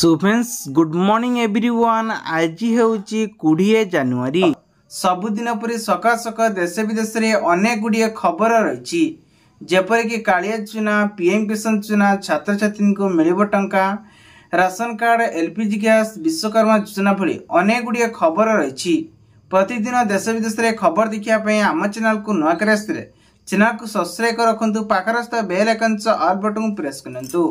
So friends good morning everyone. आज ହେଉଛି 20 ଜାନୁଆରୀ। ସବୁଦିନ ପରି ସକାଳ ସକାଳ ଦେଶ ବିଦେଶରେ ଅନେକ ଗୁଡ଼ିଏ ଖବର ରହିଛି, ଯେପରିକି କାଳିଆ ଯୋଜନା, ପିଏମ୍ କିଷାନ ଯୋଜନା, ଛାତ୍ରଛାତ୍ରୀଙ୍କୁ ମିଳିବ ଟଙ୍କା, ration card, LPG gas, Vishwakarma ଯୋଜନା ଭଳି ଅନେକ ଗୁଡ଼ିଏ ଖବର ରହିଛି। ପ୍ରତିଦିନ ଦେଶ ବିଦେଶରେ ଖବର ଦେଖିବା ପାଇଁ ଆମ ଚ୍ୟାନେଲକୁ ନୂଆ କରି ଆସିଥିଲେ ଚ୍ୟାନେଲକୁ ସବସ୍କ୍ରାଇବ କରି ରଖନ୍ତୁ। ପାଖରେ ଥିବା ବେଲ୍ ଆଇକନ୍ ଅଲ୍ ବଟନକୁ ପ୍ରେସ୍ କରନ୍ତୁ,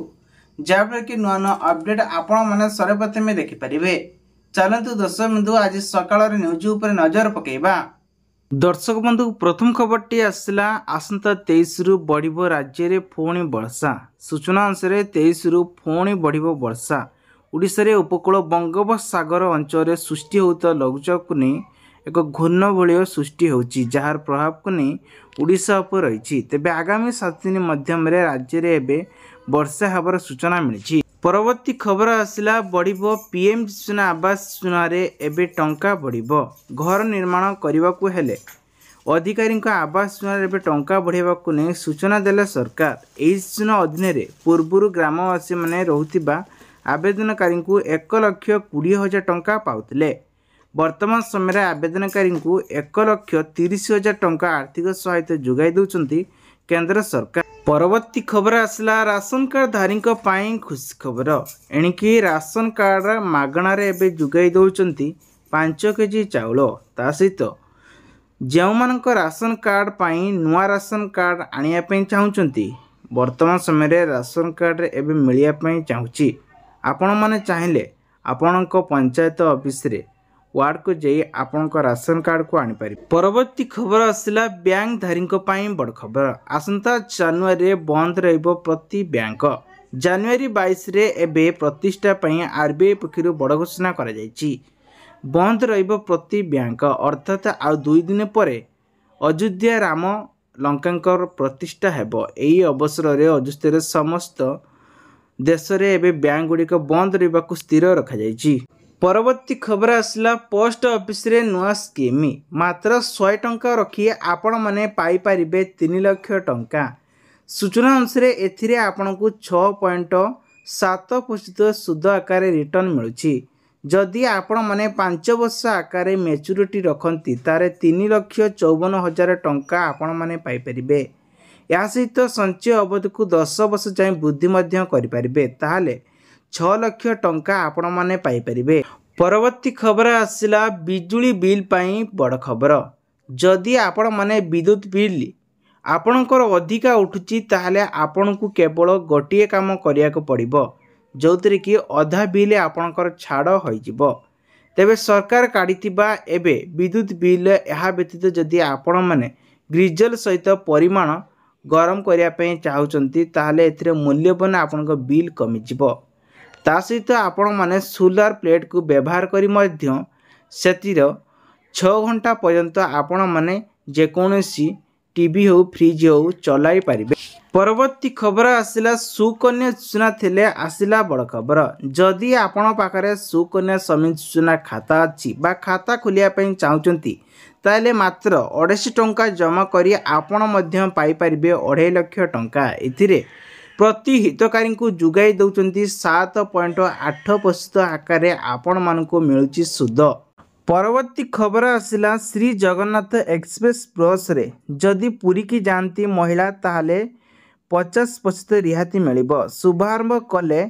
ଯାହାଫଳରେ କି ନୂଆ ନୂଆ ଅପଡେଟ୍ ଆପଣ ମାନେ ସର୍ବପ୍ରଥମେ ଦେଖିପାରିବେ। ଚାଲନ୍ତୁ ଦର୍ଶକ ବନ୍ଧୁ ଆଜି ସକାଳର ନ୍ୟୁଜ୍ ଉପରେ ନଜର ପକାଇବା। ଦର୍ଶକ ବନ୍ଧୁ ପ୍ରଥମ ଖବରଟି ଆସିଲା, ଆସନ୍ତା 23ରୁ ବଢ଼ିବ ରାଜ୍ୟରେ ପୁଣି ବର୍ଷା। ସୂଚନା ଅନୁସାରେ 23ରୁ ପୁଣି ବଢ଼ିବ ବର୍ଷା। ଓଡ଼ିଶାରେ ଉପକୂଳ ବଙ୍ଗୋପସାଗର ଅଞ୍ଚଳରେ ସୃଷ୍ଟି ହେଉଥିବା ଲଘୁଚାପକୁ ନେଇ ଏକ ଘୂର୍ଣ୍ଣବଳୟ ସୃଷ୍ଟି ହେଉଛି, ଯାହାର ପ୍ରଭାବକୁ ନେଇ ଓଡ଼ିଶା ଉପରେ ରହିଛି। ତେବେ ଆଗାମୀ 7 ଦିନ ମଧ୍ୟରେ ରାଜ୍ୟରେ ଏବେ ବର୍ଷା ହେବାର ସୂଚନା ମିଳିଛି। ପରବର୍ତ୍ତୀ ଖବର ଆସିଲା, ବଢ଼ିବ ପିଏମ୍ ଯୋଜନା ଆବାସ ଯୋଜନାରେ ଏବେ ଟଙ୍କା ବଢ଼ିବ। ଘର ନିର୍ମାଣ କରିବାକୁ ହେଲେ ଅଧିକାରୀଙ୍କ ଆବାସ ଯୋଜନାରେ ଏବେ ଟଙ୍କା ବଢ଼ାଇବାକୁ ନେଇ ସୂଚନା ଦେଲେ ସରକାର। ଏହି ଯୋଜନା ଅଧୀନରେ ପୂର୍ବରୁ ଗ୍ରାମବାସୀମାନେ ରହୁଥିବା ଆବେଦନକାରୀଙ୍କୁ 1,20,000 ଟଙ୍କା ପାଉଥିଲେ। ବର୍ତ୍ତମାନ ସମୟରେ ଆବେଦନକାରୀଙ୍କୁ 1,30,000 ଟଙ୍କା ଆର୍ଥିକ ସହାୟତା ଯୋଗାଇ ଦେଉଛନ୍ତି କେନ୍ଦ୍ର ସରକାର। ପରବର୍ତ୍ତୀ ଖବର ଆସିଲା, ରାସନ କାର୍ଡ ଧାରୀଙ୍କ ପାଇଁ ଖୁସି ଖବର। ଏଣିକି ରାସନ କାର୍ଡ ମାଗଣାରେ ଏବେ ଯୋଗାଇ ଦେଉଛନ୍ତି 5 କେଜି ଚାଉଳ। ତା ସହିତ ଯେଉଁମାନଙ୍କ ରାସନ କାର୍ଡ ପାଇଁ ନୂଆ ରାସନ କାର୍ଡ ଆଣିବା ପାଇଁ ଚାହୁଁଛନ୍ତି, ବର୍ତ୍ତମାନ ସମୟରେ ରାସନ କାର୍ଡରେ ଏବେ ମିଳିବା ପାଇଁ ଚାହୁଁଛି। ଆପଣମାନେ ଚାହିଁଲେ ଆପଣଙ୍କ ପଞ୍ଚାୟତ ଅଫିସରେ ୱାର୍ଡକୁ ଯାଇ ଆପଣଙ୍କ ରାସନ କାର୍ଡକୁ ଆଣିପାରିବେ। ପରବର୍ତ୍ତୀ ଖବର ଆସିଲା, ବ୍ୟାଙ୍କ ଧାରୀଙ୍କ ପାଇଁ ବଡ଼ ଖବର। ଆସନ୍ତା ଜାନୁଆରୀରେ ବନ୍ଦ ରହିବ ପ୍ରତି ବ୍ୟାଙ୍କ। ଜାନୁଆରୀ 22ରେ ଏବେ ପ୍ରତିଷ୍ଠା ପାଇଁ ଆରବିଆଇ ପକ୍ଷରୁ ବଡ଼ ଘୋଷଣା କରାଯାଇଛି। ବନ୍ଦ ରହିବ ପ୍ରତି ବ୍ୟାଙ୍କ, ଅର୍ଥାତ୍ ଆଉ 2 ଦିନ ପରେ ଅଯୋଧ୍ୟା ରାମ ଲଙ୍କାଙ୍କର ପ୍ରତିଷ୍ଠା ହେବ। ଏହି ଅବସରରେ ଅଯୋଧ୍ୟାରେ ସମସ୍ତ ଦେଶରେ ଏବେ ବ୍ୟାଙ୍କ ଗୁଡ଼ିକ ବନ୍ଦ ରହିବାକୁ ସ୍ଥିର ରଖାଯାଇଛି। ପରବର୍ତ୍ତୀ ଖବର ଆସିଲା, ପୋଷ୍ଟ ଅଫିସରେ ନୂଆ ସ୍କିମ୍। ମାତ୍ର 100 ଟଙ୍କା ରଖି ଆପଣମାନେ ପାଇପାରିବେ 3 ଲକ୍ଷ ଟଙ୍କା। ସୂଚନା ଅନୁସାରେ ଏଥିରେ ଆପଣଙ୍କୁ 6.7% ସୁଧ ଆକାରରେ ରିଟର୍ଣ୍ଣ ମିଳୁଛି। ଯଦି ଆପଣମାନେ 5 ବର୍ଷ ଆକାରରେ ମ୍ୟାଚୁରିଟି ରଖନ୍ତି, ତାହେଲେ 3,54,000 ଟଙ୍କା ଆପଣମାନେ ପାଇପାରିବେ। ଏହା ସହିତ ସଞ୍ଚୟ ଅବଧିକୁ 10 ବର୍ଷ ଯାଏଁ ବୃଦ୍ଧି ମଧ୍ୟ କରିପାରିବେ, ତାହେଲେ 6 ଲକ୍ଷ ଟଙ୍କା ଆପଣମାନେ ପାଇପାରିବେ। ପରବର୍ତ୍ତୀ ଖବର ଆସିଲା, ବିଜୁଳି ବିଲ୍ ପାଇଁ ବଡ଼ ଖବର। ଯଦି ଆପଣମାନେ ବିଦ୍ୟୁତ୍ ବିଲ୍ ଆପଣଙ୍କର ଅଧିକା ଉଠୁଛି, ତାହେଲେ ଆପଣଙ୍କୁ କେବଳ ଗୋଟିଏ କାମ କରିବାକୁ ପଡ଼ିବ, ଯେଉଁଥିରେ କି ଅଧା ବିଲ୍ ଆପଣଙ୍କର ଛାଡ଼ ହୋଇଯିବ। ତେବେ ସରକାର କାଢ଼ିଥିବା ଏବେ ବିଦ୍ୟୁତ୍ ବିଲ୍, ଏହା ବ୍ୟତୀତ ଯଦି ଆପଣମାନେ ଗ୍ରିଜଲ୍ ସହିତ ପରିମାଣ ଗରମ କରିବା ପାଇଁ ଚାହୁଁଛନ୍ତି, ତାହେଲେ ଏଥିରେ ମୂଲ୍ୟବାନ ଆପଣଙ୍କ ବିଲ୍ କମିଯିବ। ତା ସହିତ ଆପଣମାନେ ସୋଲାର ପ୍ଲେଟ୍କୁ ବ୍ୟବହାର କରି ମଧ୍ୟ ସେଥିର 6 ଘଣ୍ଟା ପର୍ଯ୍ୟନ୍ତ ଆପଣମାନେ ଯେକୌଣସି ଟିଭି ହେଉ, ଫ୍ରିଜ୍ ହେଉ ଚଲାଇ ପାରିବେ। ପରବର୍ତ୍ତୀ ଖବର ଆସିଲା, ସୁକନ୍ୟା ଯୋଜନା ଥିଲେ ଆସିଲା ବଡ଼ ଖବର। ଯଦି ଆପଣ ପାଖରେ ସୁକନ୍ୟା ସମୃଦ୍ଧି ଯୋଜନା ଖାତା ଅଛି ବା ଖାତା ଖୋଲିବା ପାଇଁ ଚାହୁଁଛନ୍ତି, ତାହେଲେ ମାତ୍ର 250 ଟଙ୍କା ଜମା କରି ଆପଣ ମଧ୍ୟ ପାଇପାରିବେ 2.5 ଲକ୍ଷ ଟଙ୍କା। ଏଥିରେ ପ୍ରତି ହିତକାରୀଙ୍କୁ ଯୋଗାଇ ଦେଉଛନ୍ତି 7.8% ଆକାରରେ ଆପଣମାନଙ୍କୁ ମିଳୁଛି ସୁଧ। ପରବର୍ତ୍ତୀ ଖବର ଆସିଲା, ଶ୍ରୀ ଜଗନ୍ନାଥ ଏକ୍ସପ୍ରେସ୍ ବସ୍ରେ ଯଦି ପୁରୀକି ଯାଆନ୍ତି ମହିଳା, ତାହେଲେ 50% ରିହାତି ମିଳିବ। ଶୁଭାରମ୍ଭ କଲେ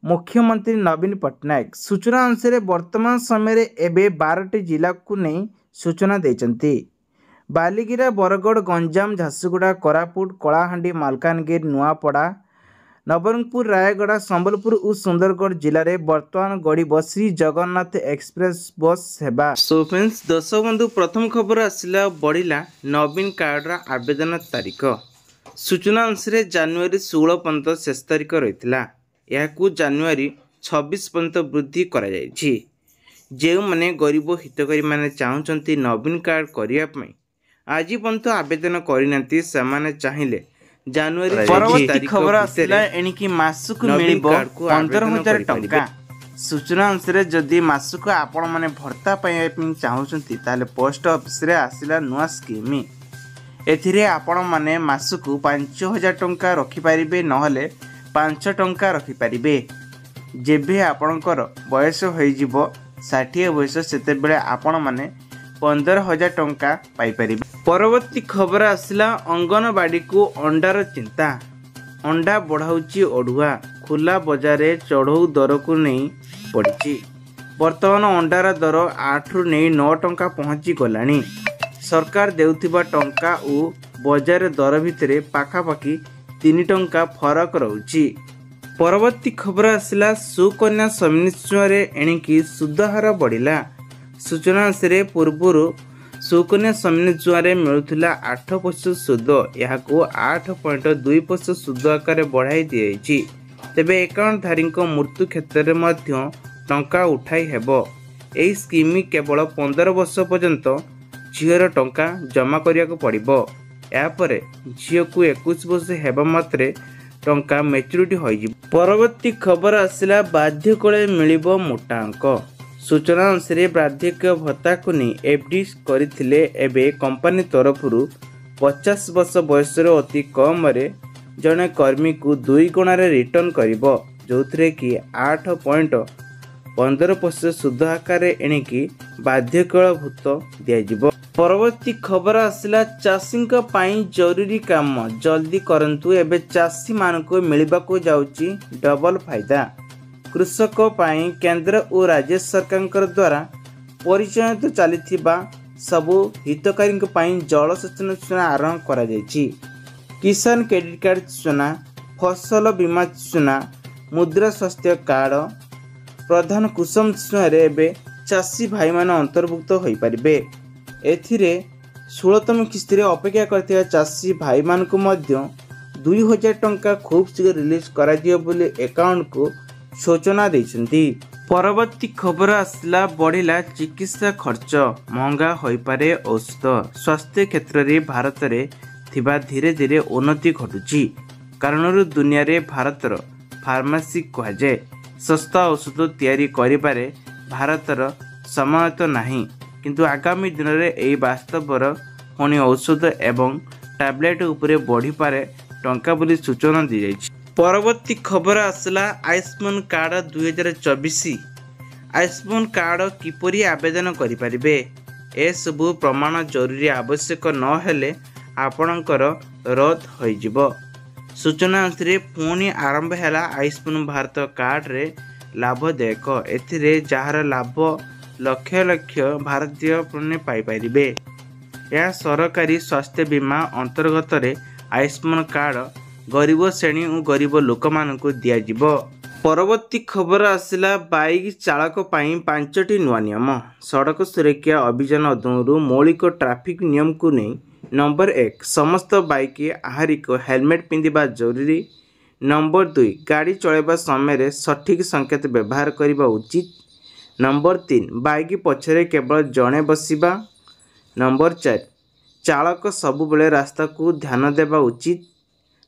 ମୁଖ୍ୟମନ୍ତ୍ରୀ ନବୀନ ପଟ୍ଟନାୟକ। ସୂଚନା ଅନୁସାରେ ବର୍ତ୍ତମାନ ସମୟରେ ଏବେ 12ଟି ଜିଲ୍ଲାକୁ ନେଇ ସୂଚନା ଦେଇଛନ୍ତି। ବାଲିଗିରା, ବରଗଡ଼, ଗଞ୍ଜାମ, ଝାରସୁଗୁଡ଼ା, କୋରାପୁଟ, କଳାହାଣ୍ଡି, ମାଲକାନଗିରି, ନୂଆପଡ଼ା, ନବରଙ୍ଗପୁର, ରାୟଗଡ଼ା, ସମ୍ବଲପୁର ଓ ସୁନ୍ଦରଗଡ଼ ଜିଲ୍ଲାରେ ବର୍ତ୍ତମାନ ଗଡ଼ିବ ଶ୍ରୀ ଜଗନ୍ନାଥ ଏକ୍ସପ୍ରେସ୍ ବସ୍ ସେବା। ସୋ ଫ୍ରେଣ୍ଡସ୍ ଦର୍ଶକ ବନ୍ଧୁ ପ୍ରଥମ ଖବର ଆସିଲା, ବଢ଼ିଲା ନବୀନ କାର୍ଡର ଆବେଦନ ତାରିଖ। ସୂଚନା ଅନୁସାରେ ଜାନୁଆରୀ 16 ପର୍ଯ୍ୟନ୍ତ ଶେଷ ତାରିଖ ରହିଥିଲା। ଏହାକୁ ଜାନୁଆରୀ 26 ପର୍ଯ୍ୟନ୍ତ ବୃଦ୍ଧି କରାଯାଇଛି। ଯେଉଁମାନେ ଗରିବ ହିତକାରୀମାନେ ଚାହୁଁଛନ୍ତି ନବୀନ କାର୍ଡ କରିବା ପାଇଁ, ଆଜି ପର୍ଯ୍ୟନ୍ତ ଆବେଦନ କରିନାହାନ୍ତି, ସେମାନେ ଚାହିଁଲେ ଜାନୁଆରୀ। ପରବର୍ତ୍ତୀ ଖବର ଆସିଲା, ଏଣିକି ମାସକୁ ମିଳିବ 15,000 ଟଙ୍କା। ସୂଚନା ଅନୁସାରେ ଯଦି ମାସକୁ ଆପଣମାନେ ଭତ୍ତା ପାଇବା ପାଇଁ ଚାହୁଁଛନ୍ତି, ତାହେଲେ ପୋଷ୍ଟ ଅଫିସରେ ଆସିଲା ନୂଆ ସ୍କିମ୍। ଏଥିରେ ଆପଣମାନେ ମାସକୁ 5,000 ଟଙ୍କା ରଖିପାରିବେ, ନହେଲେ 5 ଟଙ୍କା ରଖିପାରିବେ। जेबे आपणकर बयस हो 60 वर्ष सेतेबेले आपण माने 15,000 टंका पाइपर। परवर्ती खबर आसला अंगनवाड़ी को अंडार चिंता। अंडा बढ़ाऊँची अड़ुआ खुला बजार चढ़ऊ दर को नहीं पड़ी। बर्तमान अंडार दर 8 रु 9 टंका पहुँची गलानी। सरकार देउथिबा टंका और बजार दर भितर पाखापाखि 3 टंका फरक रहुची। परवर्ती खबर आसला सुकन्या समनिश्चय एणिकी सुधहार बढ़िला। सूचना अनुसार पूर्वर सुकन्या समनिश्चय मिलुथिला 8% सुध यहाँ 8.2% सुध आकार बढ़ाई दी। तेबे एकाउंटधारी मृत्यु क्षेत्र में टंका उठाई हेबो। एही स्कीम केवल 15 वर्ष पर्यंत झीर टंका जमा करिया को पड़िबो। यापर झील को 21 वर्ष हेबा मात्रे टंका मैच्योरिटी होइजिब। परवर्ती खबर आसला बाध्यकले मिलिबो मोटा अंक। सूचना अनुसार बार्धक्य भत्ता को नहीं एफडी करथिले एबे कंपनी तरफरु 50 वर्ष बयस अति कम रे जने कर्मी को 2 गुणारे रिटर्न करिबो, जोथरे कि 8.15% सुध आकार एणिकी बाध्यकलभूत दियाजिबो। परवर्ती खबर आसला चाषी जरूरी काम जल्दी करंतु। एबे चाषी मानक मिलबाको जाउची डबल फायदा। कृषक पाई केंद्र और राज्य सरकार द्वारा परिचालित चलीथिबा सबु हितकारी पाई जलसेचन योजना आरंभ करा जायछि। किसान क्रेडिट कार्ड योजना, फसल बीमा योजना, मुद्रा स्वास्थ्य कार्ड, प्रधान कुसुम योजना एबे चाषी भाई मान अंतर्भुक्त होई परिबे। एथिरे 16तम किस्ती रे अपेक्षा करथिबा चाषी भाई मान को मध्य 2000 टंका खूब शीघ्र रिलीज करा दियो बोली अकाउंट को सूचना देइछंती। परवर्ती खबर आसला बढ़िला चिकित्सा खर्च, महंगा होई पारे औषध। स्वास्थ्य क्षेत्र रे भारत रे थिबा धीरे धीरे उन्नति घटुची। कारणरू दुनिया रे भारतर फार्मेसी कहा जाए। सस्ता औषध तैयारी करिबारे भारतर समय तो नहीं, किंतु आगामी दिन में यही वास्तवर पुणी औषध एवं टैबलेट उपरे बढ़ी पारे टंका बोली सूचना दी जाइछि। परवर्ती खबर आसला आयुष्मान कार्ड 2024। आयुष्मान कार्ड किपरि आवेदन करिपारिबे? ए सबु प्रमाण जरूरी आवश्यक न हेले आपणकर रद्द होइजिबो। सूचना अनुसार पुणी आरंभ हैला आयुष्मान भारत कार्ड रे लाभदायक। एथिरे जहार लाभ लक्ष लक्ष भारतीय पुण्य पाइपारे। यह सरकारी स्वास्थ्य बीमा अंतर्गत रे आयुष्मान कार्ड गरीब श्रेणी और गरीब लोक मानक दियाजिबो। परवर्ती खबर आसला बाइक चालक पाई 5टी नुआ नियम। सड़क सुरक्षा अभियान अधीन मौलिक ट्रैफिक नियम को नहीं नंबर 1 समस्त बाइक आहारिक हेलमेट पिंधिबा जरूरी। नंबर 2 गाड़ी चलाइबा समय सठिक संकेत व्यवहार करने उचित। नंबर 3 बाइक पछरे केवल जड़े बसिबा। नंबर 4 चालक सबुबले रास्ता को ध्यान देवा उचित।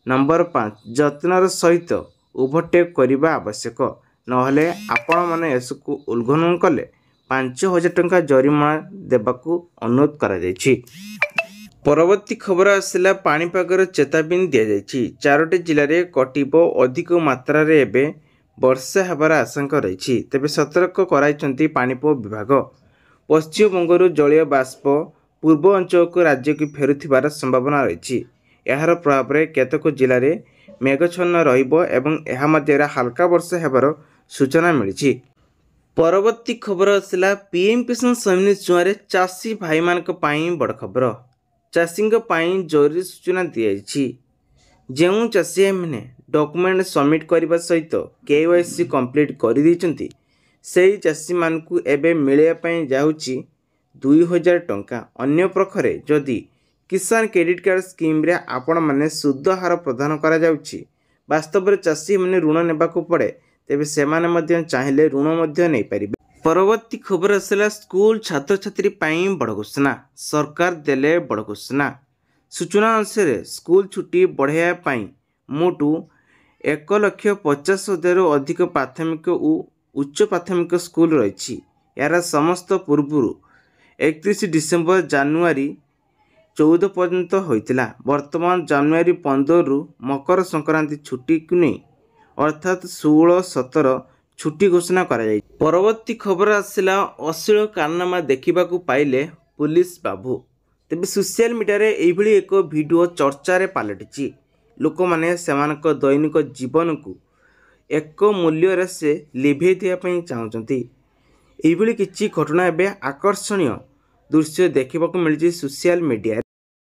नंबर 5 जत्नर सहित ओवरटेक करने आवश्यक, नहले आपण माने यसको उल्लंघन कले 5,000 टंका जरिमाना देबाकू अनुरोध करा जायछि। परवर्ती खबर आसला पाणीपागर चेतावनी दि जायछि। 4टी जिले में कटिबो अधिक मात्रा रे एबे वर्षा हेबार आशंका रही। तेबे सतर्क कराइछंती पाणीपाग विभाग। पश्चिमबंगर जलीय बाष्प पूर्व अंचल को राज्य को फेरुथिबार संभावना रही। यार प्रभाव में केतक जिले में मेघछन्न रहिबो एवं एहा मध्य हल्का वर्षा हेबार सूचना मिली। परवर्ती खबर आसला पीएम किसान सम्मान योजना चाषी भाई मानक पई बड़ खबर। चाषी जरूरी सूचना दी। जो चाषी मैंने डॉक्यूमेंट सबमिट करने सहित केवाईसी कंप्लीट कर देइछंती सेही चाषी मानकू एबे मिलैया जाउची 2,000 टंका। अन्य प्रखरे जदि किसान क्रेडिट कार्ड स्कीम रे आपण माने सुध हार प्रदान करा जाउची। वास्तव में चाषी मैंने ऋण नेबाकू पड़े, तेबे सेमाने मध्य चाहिले ऋण मध्य नै परिबे। परवर्ती खबर आसला स्कूल छात्र छात्री पाई बड़ घोषणा। सरकार देले बड़ घोषणा। सूचना अनुसार स्कूल छुट्टी बढ़ाया पाई मोटू 1,50,000 अधिक प्राथमिक और उच्च प्राथमिक स्कूल रही। यार समस्त पूर्व 31 डिसेम्बर जानुआरी 14 पर्यंत होइतिला। वर्तमान जानुआरी 15 रु मकर संक्रांति छुट्टी को नहीं अर्थात 16, 17, छुट्टी घोषणा करा जाय। परवर्ती खबर आसिला अश्लील कारनामा देखिबाकू पाइले पुलिस बाबू। तेबे सोशल मीडिया रे एइभली एक वीडियो चर्चा रे पलटिछि। लोक माने सेमानक दैनिक जीवन को एक मूल्य रे से लिभेइ दिया पई चाहुचंती। एइभली किछि घटना एबे आकर्षणीय दृश्य देखिबाकू मिलछि सोशल मीडिया।